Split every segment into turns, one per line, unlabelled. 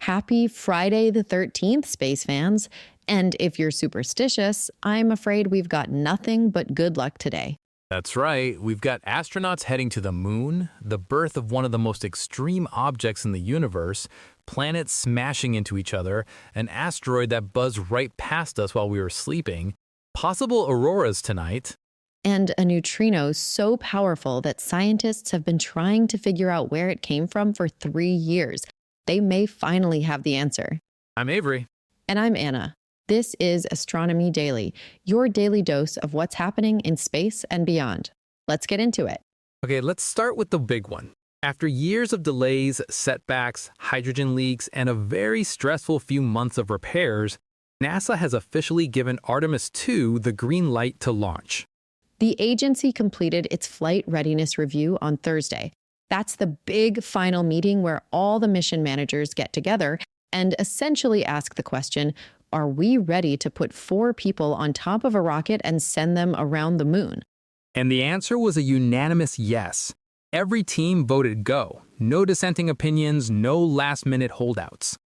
Happy Friday the 13th, space fans. And if you're superstitious, I'm afraid we've got nothing but good luck today.
That's right. We've got astronauts heading to the moon, the birth of one of the most extreme objects in the universe, planets smashing into each other, an asteroid that buzzed right past us while we were sleeping, possible auroras tonight.
And a neutrino so powerful that scientists have been trying to figure out where it came from for 3 years. They may finally have the answer.
I'm Avery.
And I'm Anna. This is Astronomy Daily, your daily dose of what's happening in space and beyond. Let's get into it.
Okay, let's start with the big one. After years of delays, setbacks, hydrogen leaks, and a very stressful few months of repairs, NASA has officially given Artemis II the green light to launch.
The agency completed its flight readiness review on Thursday. That's the big final meeting where all the mission managers get together and essentially ask the question, are we ready to put 4 people on top of a rocket and send them around the moon?
And the answer was a unanimous yes. Every team voted go. No dissenting opinions, no last-minute holdouts.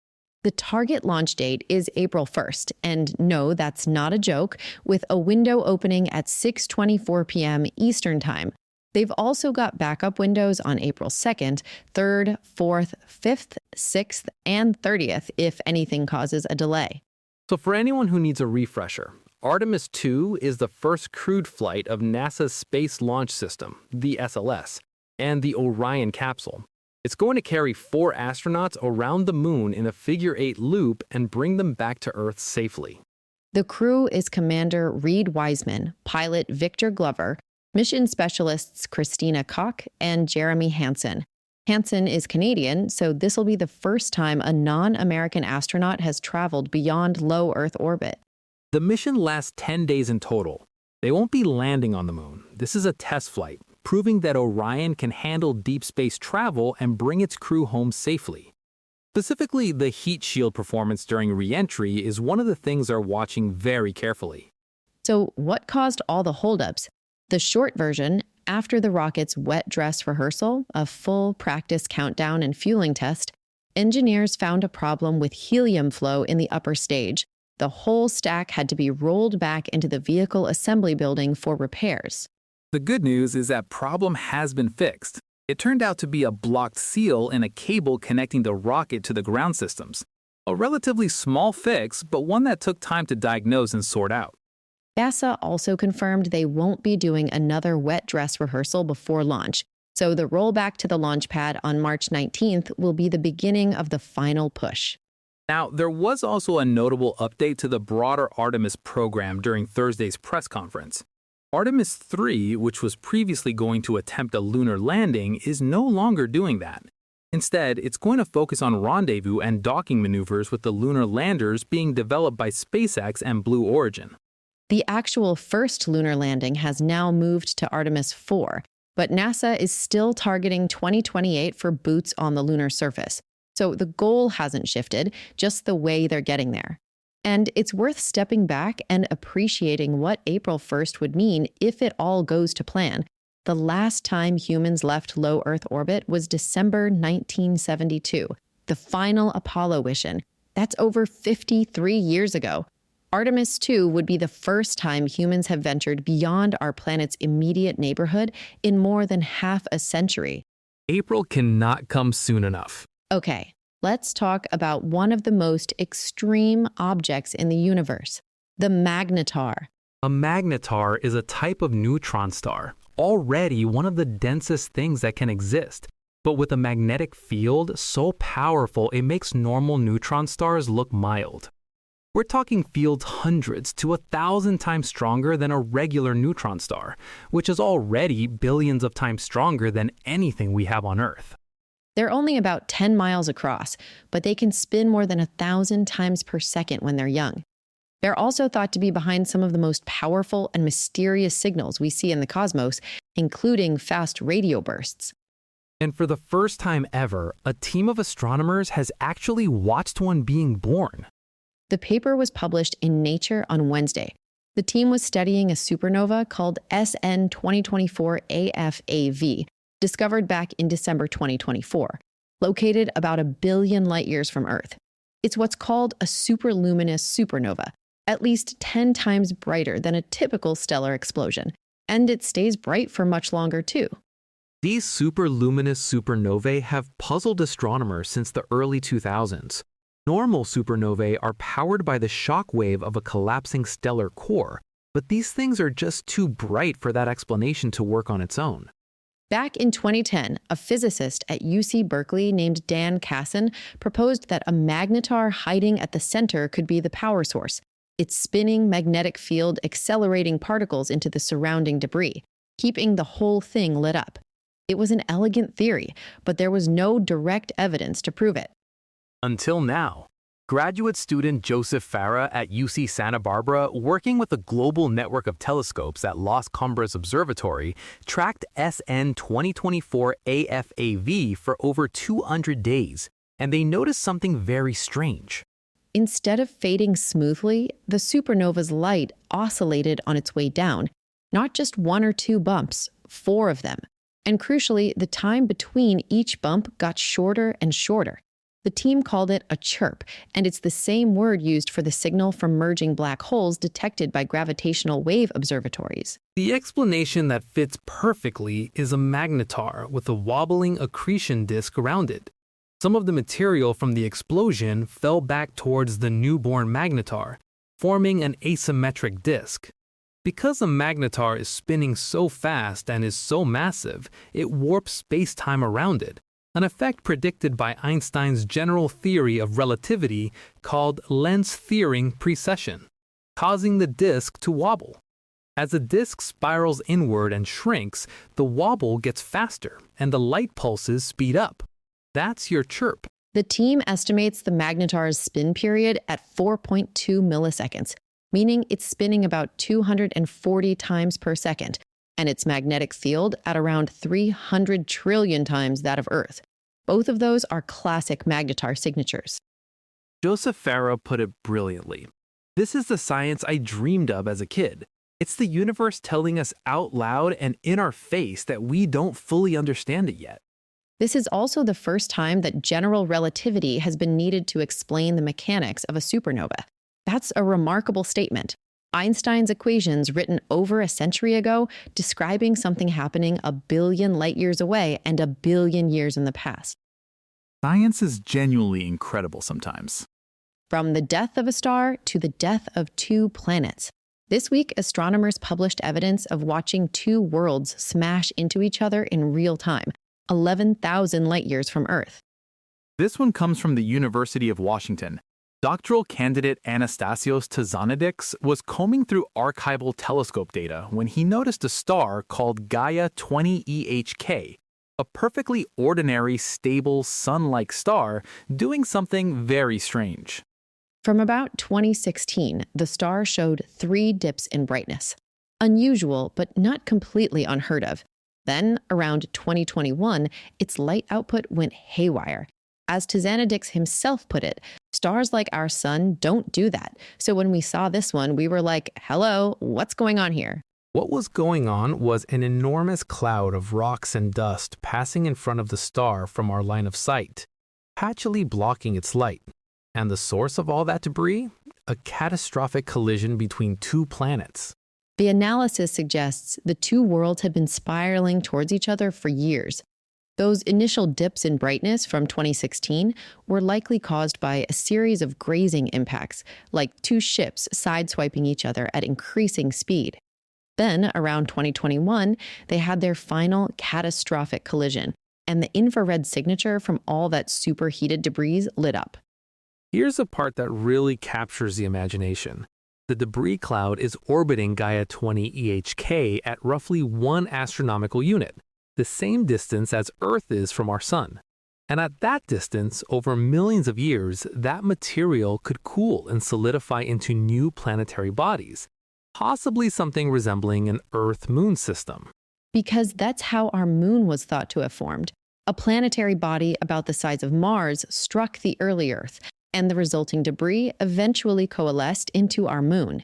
The target launch date is April 1st, and no, that's not a joke, with a window opening at 6:24 p.m. Eastern Time. They've also got backup windows on April 2nd, 3rd, 4th, 5th, 6th, and 30th if anything causes a delay.
So for anyone who needs a refresher, Artemis II is the first crewed flight of NASA's Space Launch System, the SLS, and the Orion capsule. It's going to carry 4 astronauts around the moon in a figure-8 loop and bring them back to Earth safely.
The crew is Commander Reed Wiseman, pilot Victor Glover, mission specialists Christina Koch, and Jeremy Hansen. Hansen is Canadian, so this will be the first time a non-American astronaut has traveled beyond low Earth orbit.
The mission lasts 10 days in total. They won't be landing on the moon. This is a test flight, proving that Orion can handle deep space travel and bring its crew home safely. Specifically, the heat shield performance during re-entry is one of the things they're watching very carefully.
So what caused all the holdups? The short version, after the rocket's wet dress rehearsal, a full practice countdown and fueling test, engineers found a problem with helium flow in the upper stage. The whole stack had to be rolled back into the vehicle assembly building for repairs.
The good news is that problem has been fixed. It turned out to be a blocked seal in a cable connecting the rocket to the ground systems. A relatively small fix, but one that took time to diagnose and sort out.
NASA also confirmed they won't be doing another wet dress rehearsal before launch, so the rollback to the launch pad on March 19th will be the beginning of the final push.
Now, there was also a notable update to the broader Artemis program during Thursday's press conference. Artemis III, which was previously going to attempt a lunar landing, is no longer doing that. Instead, it's going to focus on rendezvous and docking maneuvers with the lunar landers being developed by SpaceX and Blue Origin.
The actual first lunar landing has now moved to Artemis IV, but NASA is still targeting 2028 for boots on the lunar surface. So the goal hasn't shifted, just the way they're getting there. And it's worth stepping back and appreciating what April 1st would mean if it all goes to plan. The last time humans left low Earth orbit was December 1972, the final Apollo mission. That's over 53 years ago. Artemis II would be the first time humans have ventured beyond our planet's immediate neighborhood in more than half a century.
April cannot come soon enough.
Okay, let's talk about one of the most extreme objects in the universe, the Magnetar.
A magnetar is a type of neutron star, already one of the densest things that can exist, but with a magnetic field so powerful it makes normal neutron stars look mild. We're talking fields hundreds to 1,000 times stronger than a regular neutron star, which is already billions of times stronger than anything we have on Earth.
They're only about 10 miles across, but they can spin more than 1,000 times per second when they're young. They're also thought to be behind some of the most powerful and mysterious signals we see in the cosmos, including fast radio bursts.
And for the first time ever, a team of astronomers has actually watched one being born.
The paper was published in Nature on Wednesday. The team was studying a supernova called SN 2024 AFAV, discovered back in December 2024, located about 1 billion light-years from Earth. It's what's called a superluminous supernova, at least 10 times brighter than a typical stellar explosion, and it stays bright for much longer too.
These superluminous supernovae have puzzled astronomers since the early 2000s. Normal supernovae are powered by the shock wave of a collapsing stellar core, but these things are just too bright for that explanation to work on its own.
Back in 2010, a physicist at UC Berkeley named Dan Casson proposed that a magnetar hiding at the center could be the power source, its spinning magnetic field accelerating particles into the surrounding debris, keeping the whole thing lit up. It was an elegant theory, but there was no direct evidence to prove it.
Until now. Graduate student Joseph Farah at UC Santa Barbara, working with a global network of telescopes at Las Cumbres Observatory, tracked SN 2024 AFAV for over 200 days, and they noticed something very strange.
Instead of fading smoothly, the supernova's light oscillated on its way down, not just one or two bumps, 4 of them. And crucially, the time between each bump got shorter and shorter. The team called it a chirp, and it's the same word used for the signal from merging black holes detected by gravitational wave observatories.
The explanation that fits perfectly is a magnetar with a wobbling accretion disk around it. Some of the material from the explosion fell back towards the newborn magnetar, forming an asymmetric disk. Because a magnetar is spinning so fast and is so massive, it warps space-time around it, an effect predicted by Einstein's general theory of relativity called lens-theoring precession, causing the disk to wobble. As the disk spirals inward and shrinks, the wobble gets faster and the light pulses speed up. That's your chirp.
The team estimates the magnetar's spin period at 4.2 milliseconds, meaning it's spinning about 240 times per second, and its magnetic field at around 300 trillion times that of Earth. Both of those are classic magnetar signatures.
Joseph Farah put it brilliantly. This is the science I dreamed of as a kid. It's the universe telling us out loud and in our face that we don't fully understand it yet.
This is also the first time that general relativity has been needed to explain the mechanics of a supernova. That's a remarkable statement. Einstein's equations written over a century ago describing something happening a billion light years away and a billion years in the past.
Science is genuinely incredible sometimes.
From the death of a star to the death of 2 planets. This week, astronomers published evidence of watching 2 worlds smash into each other in real time, 11,000 light years from Earth.
This one comes from the University of Washington. Doctoral candidate Anastasios Tzanidis was combing through archival telescope data when he noticed a star called Gaia 20 EHK, a perfectly ordinary, stable, sun-like star doing something very strange.
From about 2016, the star showed 3 dips in brightness. Unusual, but not completely unheard of. Then, around 2021, its light output went haywire. As Tzanidis himself put it, stars like our sun don't do that. So when we saw this one, we were like, hello, what's going on here?
What was going on was an enormous cloud of rocks and dust passing in front of the star from our line of sight, patchily blocking its light. And the source of all that debris? A catastrophic collision between 2 planets.
The analysis suggests the 2 worlds had been spiraling towards each other for years. Those initial dips in brightness from 2016 were likely caused by a series of grazing impacts, like 2 ships sideswiping each other at increasing speed. Then, around 2021, they had their final catastrophic collision, and the infrared signature from all that superheated debris lit up.
Here's a part that really captures the imagination. The debris cloud is orbiting Gaia 20 EHK at roughly 1 astronomical unit, the same distance as Earth is from our sun. And at that distance, over millions of years, that material could cool and solidify into new planetary bodies, possibly something resembling an Earth-Moon system.
Because that's how our moon was thought to have formed. A planetary body about the size of Mars struck the early Earth, and the resulting debris eventually coalesced into our moon.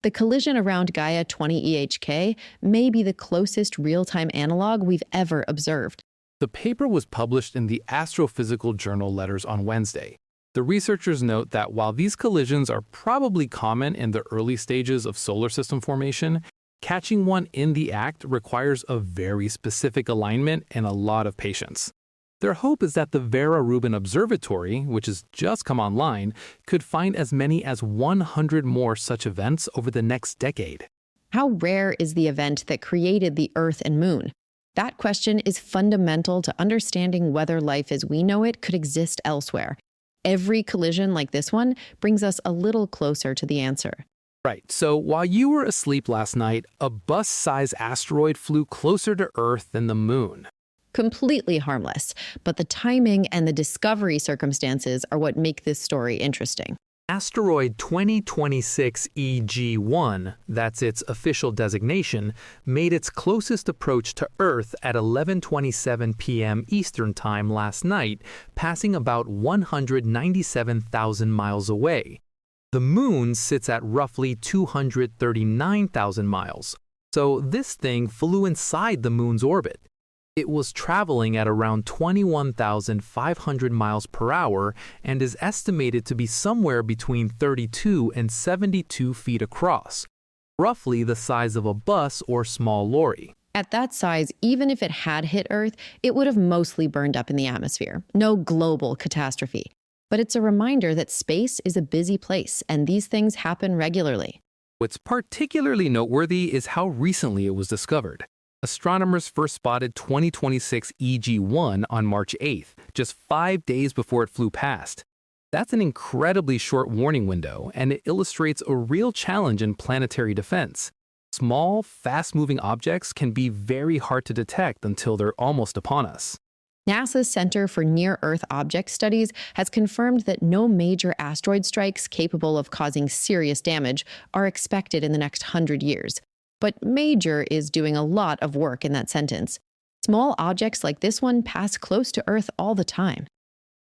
The collision around Gaia 20 EHK may be the closest real-time analog we've ever observed.
The paper was published in the Astrophysical Journal Letters on Wednesday. The researchers note that while these collisions are probably common in the early stages of solar system formation, catching one in the act requires a very specific alignment and a lot of patience. Their hope is that the Vera Rubin Observatory, which has just come online, could find as many as 100 more such events over the next decade.
How rare is the event that created the Earth and Moon? That question is fundamental to understanding whether life as we know it could exist elsewhere. Every collision like this one brings us a little closer to the answer.
Right, so while you were asleep last night, a bus-sized asteroid flew closer to Earth than the Moon.
Completely harmless, but the timing and the discovery circumstances are what make this story interesting.
Asteroid 2026 EG1, that's its official designation, made its closest approach to Earth at 11:27 p.m. Eastern Time last night, passing about 197,000 miles away. The Moon sits at roughly 239,000 miles, so this thing flew inside the Moon's orbit. It was traveling at around 21,500 miles per hour and is estimated to be somewhere between 32 and 72 feet across, roughly the size of a bus or small lorry.
At that size, even if it had hit Earth, it would have mostly burned up in the atmosphere. No global catastrophe. But it's a reminder that space is a busy place, and these things happen regularly.
What's particularly noteworthy is how recently it was discovered. Astronomers first spotted 2026 EG1 on March 8th, just 5 days before it flew past. That's an incredibly short warning window, and it illustrates a real challenge in planetary defense. Small, fast-moving objects can be very hard to detect until they're almost upon us.
NASA's Center for Near-Earth Object Studies has confirmed that no major asteroid strikes capable of causing serious damage are expected in the next 100 years. But major is doing a lot of work in that sentence. Small objects like this one pass close to Earth all the time.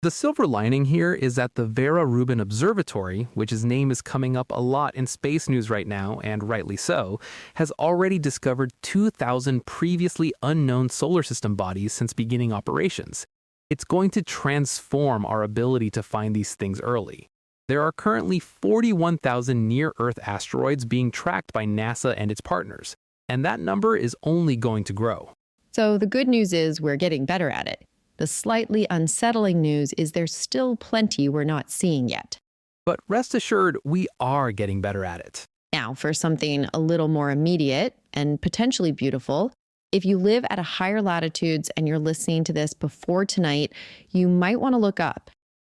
The silver lining here is that the Vera Rubin Observatory, which its name is coming up a lot in space news right now, and rightly so, has already discovered 2,000 previously unknown solar system bodies since beginning operations. It's going to transform our ability to find these things early. There are currently 41,000 near-Earth asteroids being tracked by NASA and its partners, and that number is only going to grow.
So the good news is we're getting better at it. The slightly unsettling news is there's still plenty we're not seeing yet.
But rest assured, we are getting better at it.
Now, for something a little more immediate and potentially beautiful, if you live at a higher latitudes and you're listening to this before tonight, you might want to look up.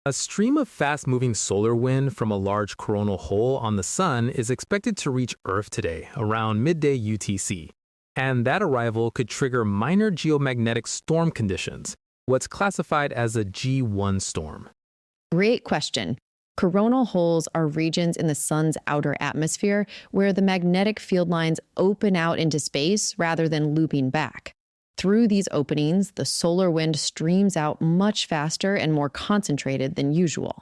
A stream of fast-moving solar wind from a large coronal hole on the Sun is expected to reach Earth today, around midday UTC. And that arrival could trigger minor geomagnetic storm conditions, what's classified as a G1 storm.
Great question. Coronal holes are regions in the Sun's outer atmosphere where the magnetic field lines open out into space rather than looping back. Through these openings, the solar wind streams out much faster and more concentrated than usual.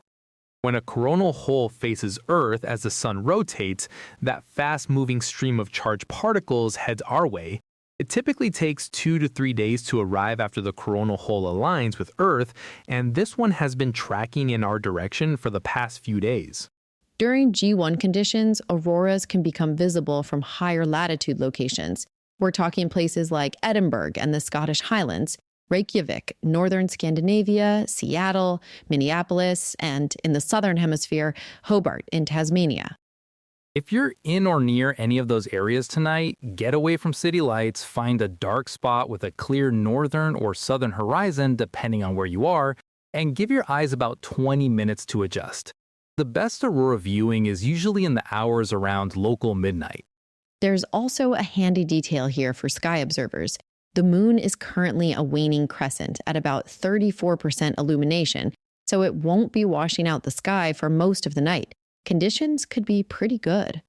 When a coronal hole faces Earth as the Sun rotates, that fast-moving stream of charged particles heads our way. It typically takes 2 to 3 days to arrive after the coronal hole aligns with Earth, and this one has been tracking in our direction for the past few days.
During G1 conditions, auroras can become visible from higher latitude locations. We're talking places like Edinburgh and the Scottish Highlands, Reykjavik, northern Scandinavia, Seattle, Minneapolis, and in the southern hemisphere, Hobart in Tasmania.
If you're in or near any of those areas tonight, get away from city lights, find a dark spot with a clear northern or southern horizon depending on where you are, and give your eyes about 20 minutes to adjust. The best aurora viewing is usually in the hours around local midnight.
There's also a handy detail here for sky observers. The moon is currently a waning crescent at about 34% illumination, so it won't be washing out the sky for most of the night. Conditions could be pretty good.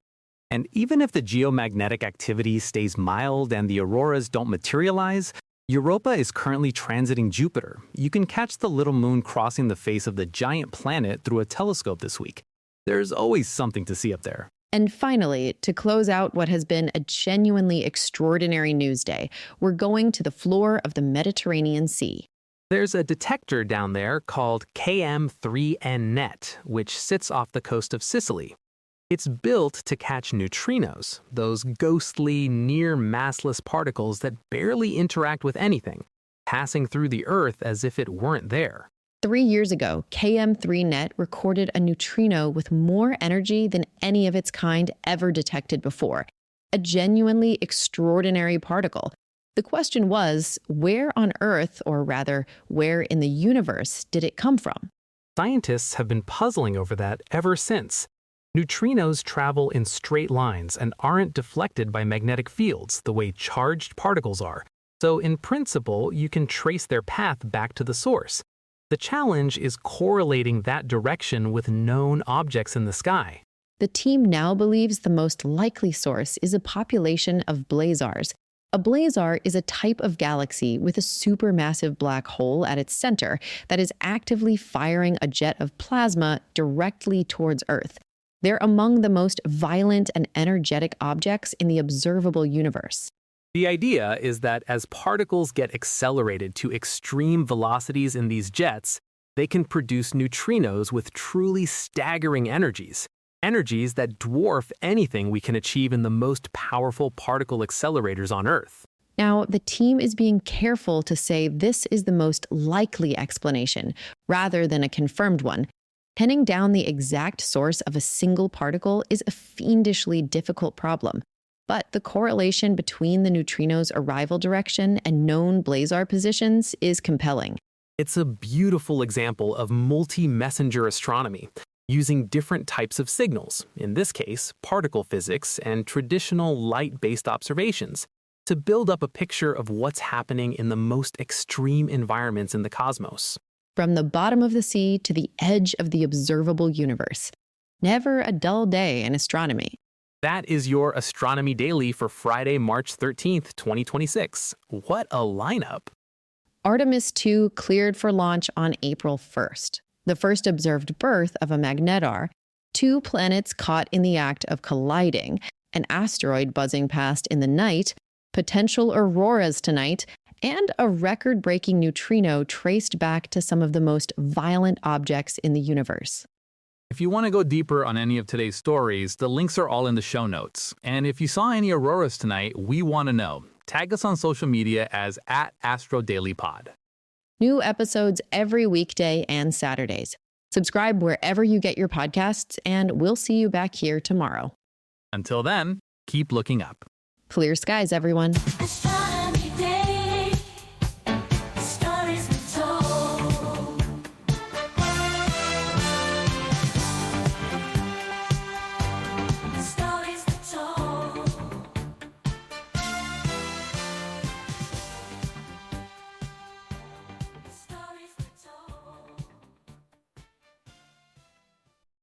And even if the geomagnetic activity stays mild and the auroras don't materialize, Europa is currently transiting Jupiter. You can catch the little moon crossing the face of the giant planet through a telescope this week. There's always something to see up there.
And finally, to close out what has been a genuinely extraordinary news day, we're going to the floor of the Mediterranean Sea.
There's a detector down there called KM3N-net, which sits off the coast of Sicily. It's built to catch neutrinos, those ghostly, near-massless particles that barely interact with anything, passing through the Earth as if it weren't there.
3 years ago, KM3-net recorded a neutrino with more energy than any of its kind ever detected before, a genuinely extraordinary particle. The question was, where on Earth, or rather, where in the universe, did it come from?
Scientists have been puzzling over that ever since. Neutrinos travel in straight lines and aren't deflected by magnetic fields the way charged particles are, so in principle, you can trace their path back to the source. The challenge is correlating that direction with known objects in the sky.
The team now believes the most likely source is a population of blazars. A blazar is a type of galaxy with a supermassive black hole at its center that is actively firing a jet of plasma directly towards Earth. They're among the most violent and energetic objects in the observable universe.
The idea is that as particles get accelerated to extreme velocities in these jets, they can produce neutrinos with truly staggering energies that dwarf anything we can achieve in the most powerful particle accelerators on Earth.
Now, the team is being careful to say this is the most likely explanation, rather than a confirmed one. Pinning down the exact source of a single particle is a fiendishly difficult problem. But the correlation between the neutrino's arrival direction and known blazar positions is compelling.
It's a beautiful example of multi-messenger astronomy, using different types of signals, in this case, particle physics and traditional light-based observations, to build up a picture of what's happening in the most extreme environments in the cosmos.
From the bottom of the sea to the edge of the observable universe. Never a dull day in astronomy.
That is your Astronomy Daily for Friday, March 13th, 2026. What a lineup!
Artemis II cleared for launch on April 1st. The first observed birth of a Magnetar, 2 planets caught in the act of colliding, an asteroid buzzing past in the night, potential auroras tonight, and a record-breaking neutrino traced back to some of the most violent objects in the universe.
If you want to go deeper on any of today's stories, the links are all in the show notes. And if you saw any auroras tonight, we want to know. Tag us on social media as @AstroDailyPod.
New episodes every weekday and Saturdays. Subscribe wherever you get your podcasts, and we'll see you back here tomorrow.
Until then, keep looking up.
Clear skies, everyone.